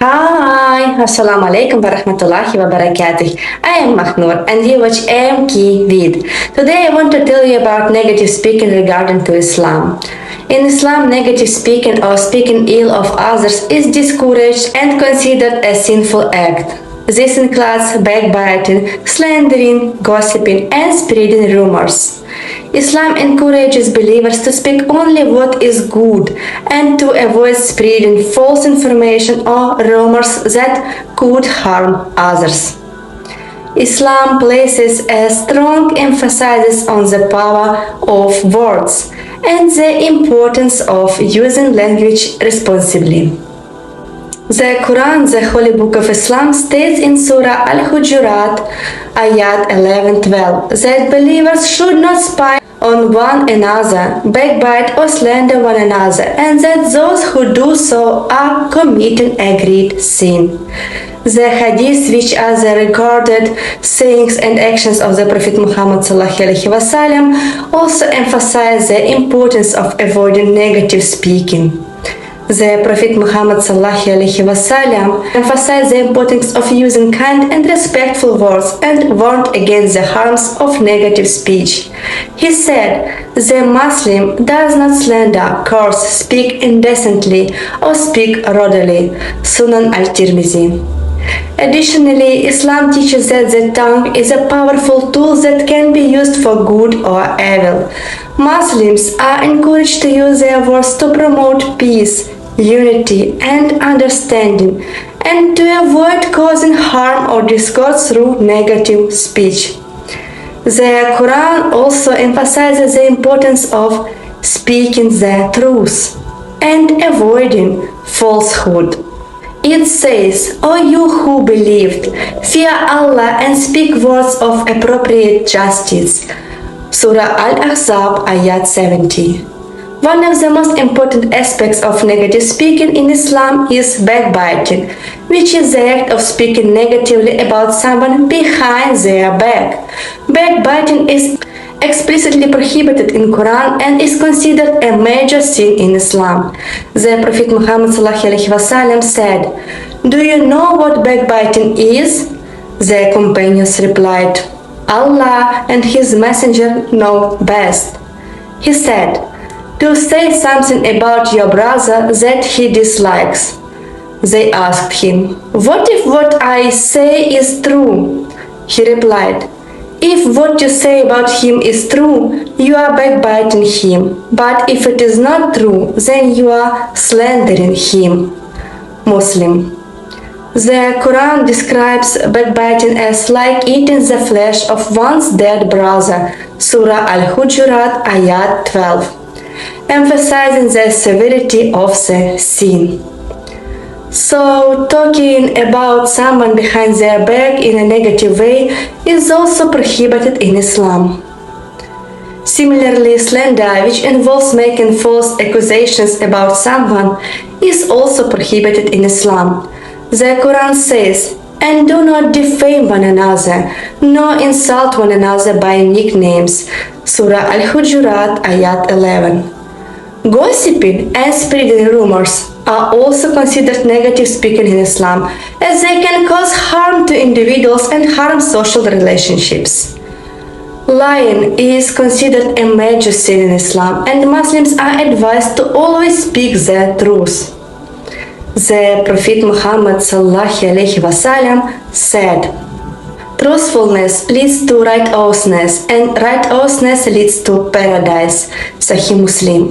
Hi, Assalamu alaikum wa rahmatullahi wa barakatuh. I am Mahnoor and you watch MK Vid. Today I want to tell you about negative speaking regarding to Islam. In Islam, negative speaking or speaking ill of others is discouraged and considered a sinful act. This includes backbiting, slandering, gossiping, and spreading rumors. Islam encourages believers to speak only what is good and to avoid spreading false information or rumors that could harm others. Islam places a strong emphasis on the power of words and the importance of using language responsibly. The Quran, the Holy Book of Islam, states in Surah Al-Hujurat, Ayat 11-12, that believers should not spy on one another, backbite or slander one another, and that those who do so are committing a great sin. The hadiths, which are the recorded sayings and actions of the Prophet Muhammad ﷺ, also emphasize the importance of avoiding negative speaking. The Prophet Muhammad ﷺ emphasized the importance of using kind and respectful words and warned against the harms of negative speech. He said, "The Muslim does not slander, curse, speak indecently, or speak rudely." Sunan al-Tirmizi. Additionally, Islam teaches that the tongue is a powerful tool that can be used for good or evil. Muslims are encouraged to use their words to promote peace, unity, and understanding, and to avoid causing harm or discord through negative speech. The Quran also emphasizes the importance of speaking the truth and avoiding falsehood. It says, "O you who believed, fear Allah and speak words of appropriate justice." Surah Al-Ahzab, Ayat 70. One of the most important aspects of negative speaking in Islam is backbiting, which is the act of speaking negatively about someone behind their back. Backbiting is explicitly prohibited in Quran and is considered a major sin in Islam. The Prophet Muhammad ﷺ said, "Do you know what backbiting is?" The companions replied, "Allah and His Messenger know best." He said, "To say something about your brother that he dislikes." They asked him, "What if what I say is true?" He replied, "If what you say about him is true, you are backbiting him. But if it is not true, then you are slandering him." Muslim. The Quran describes backbiting as like eating the flesh of one's dead brother. Surah Al-Hujurat, Ayat 12. Emphasizing the severity of the sin. So, talking about someone behind their back in a negative way is also prohibited in Islam. Similarly, slander, which involves making false accusations about someone, is also prohibited in Islam. The Quran says, "And do not defame one another, nor insult one another by nicknames." Surah Al-Hujurat, Ayat 11. Gossiping and spreading rumors are also considered negative speaking in Islam, as they can cause harm to individuals and harm social relationships. Lying is considered a major sin in Islam, and Muslims are advised to always speak the truth. The Prophet Muhammad ﷺ said, "Truthfulness leads to righteousness, and righteousness leads to paradise." Sahih Muslim.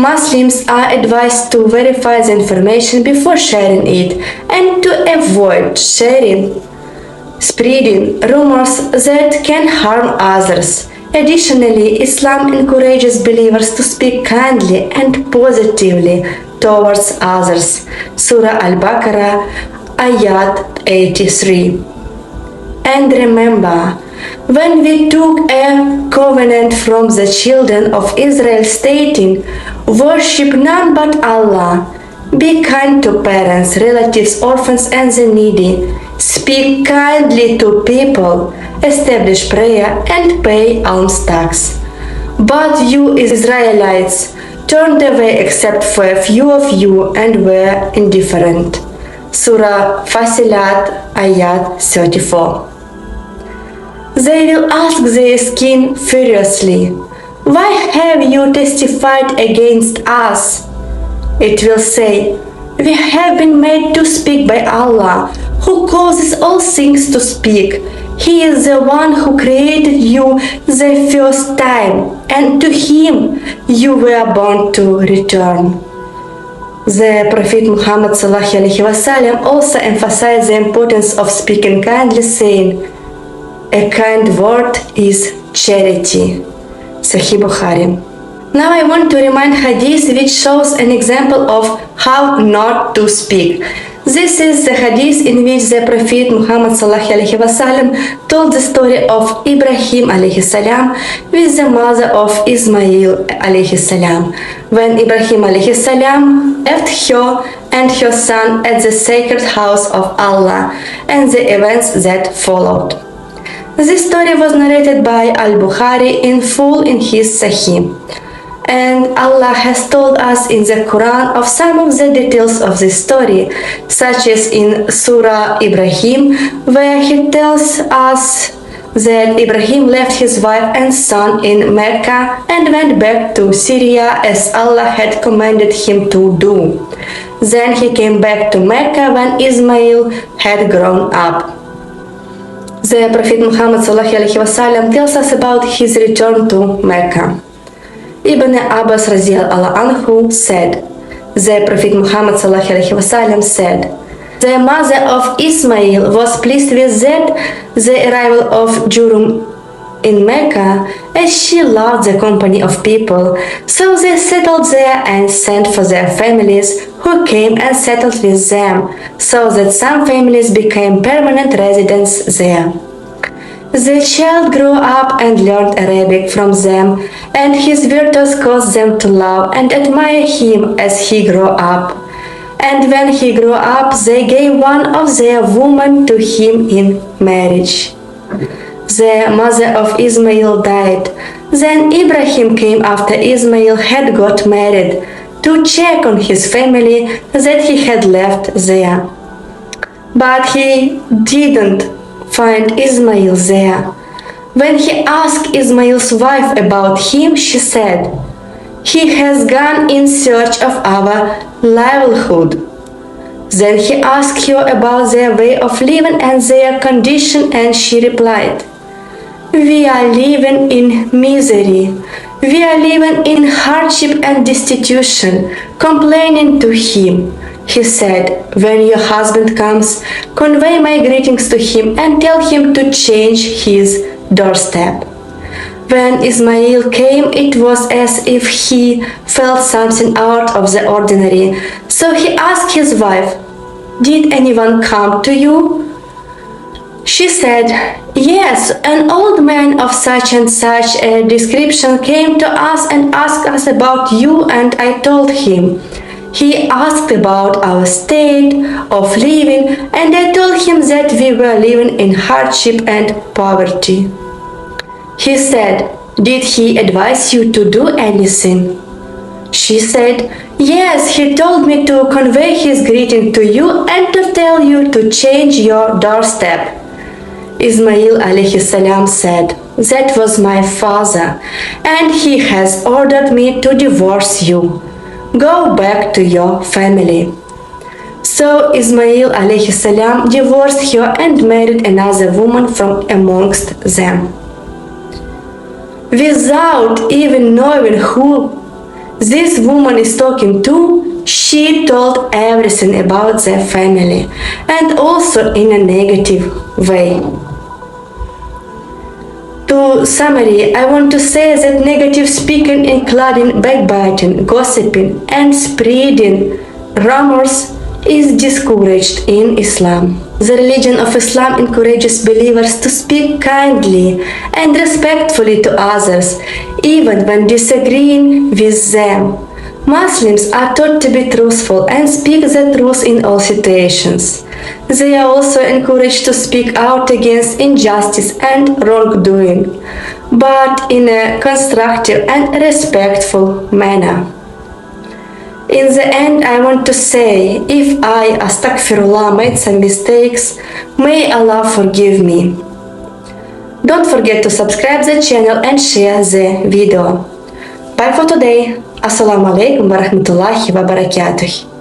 Muslims are advised to verify the information before sharing it and to avoid sharing, spreading rumors that can harm others. Additionally, Islam encourages believers to speak kindly and positively towards others. Surah Al-Baqarah, Ayat 83. And remember, when we took a covenant from the children of Israel stating, "Worship none but Allah, be kind to parents, relatives, orphans, and the needy, speak kindly to people, establish prayer, and pay alms tax. But you Israelites turned away except for a few of you and were indifferent." Surah Fasilat, Ayat 34. They will ask their skin furiously, "Why have you testified against us?" It will say, "We have been made to speak by Allah, who causes all things to speak. He is the one who created you the first time, and to Him you were born to return." The Prophet Muhammad ﷺ also emphasized the importance of speaking kindly, saying, "A kind word is charity." Sahih Bukhari. Now I want to remind hadith which shows an example of how not to speak. This is the hadith in which the Prophet Muhammad ﷺ told the story of Ibrahim salam with the mother of Ismail salam. When Ibrahim salam left her and her son at the sacred house of Allah and the events that followed. This story was narrated by Al-Bukhari in full in his Sahih. And Allah has told us in the Quran of some of the details of this story, such as in Surah Ibrahim, where He tells us that Ibrahim left his wife and son in Mecca and went back to Syria as Allah had commanded him to do. Then he came back to Mecca when Ismail had grown up. The Prophet Muhammad ﷺ tells us about his return to Mecca. Ibn Abbas radiallahu anhu said, the Prophet Muhammad ﷺ said, "The mother of Ismail was pleased with the arrival of Jurum in Mecca, as she loved the company of people. So they settled there and sent for their families, who came and settled with them, so that some families became permanent residents there. The child grew up and learned Arabic from them, and his virtues caused them to love and admire him as he grew up. And when he grew up, they gave one of their women to him in marriage. The mother of Ismail died. Then Ibrahim came after Ismail had got married, to check on his family that he had left there. But he didn't find Ismail there. When he asked Ismail's wife about him, she said, "He has gone in search of our livelihood." Then he asked her about their way of living and their condition, and she replied, "We are living in misery. We are living in hardship and destitution, complaining to him." He said, "When your husband comes, convey my greetings to him and tell him to change his doorstep." When Ismail came, it was as if he felt something out of the ordinary. So he asked his wife, "Did anyone come to you?" She said, "Yes, an old man of such and such a description came to us and asked us about you, and I told him. He asked about our state of living, and I told him that we were living in hardship and poverty." He said, "Did he advise you to do anything?" She said, "Yes, he told me to convey his greeting to you and to tell you to change your doorstep." Ismail salam said, "That was my father, and he has ordered me to divorce you. Go back to your family." So Ismail salam divorced her and married another woman from amongst them. Without even knowing who this woman is talking to, she told everything about their family, and also in a negative way. To summary, I want to say that negative speaking, including backbiting, gossiping, and spreading rumors, is discouraged in Islam. The religion of Islam encourages believers to speak kindly and respectfully to others, even when disagreeing with them. Muslims are taught to be truthful and speak the truth in all situations. They are also encouraged to speak out against injustice and wrongdoing, but in a constructive and respectful manner. In the end, I want to say, if I, astaghfirullah, made some mistakes, may Allah forgive me. Don't forget to subscribe the channel and share the video. Bye for today. Assalamu alaikum wa rahmatullahi wa barakatuh.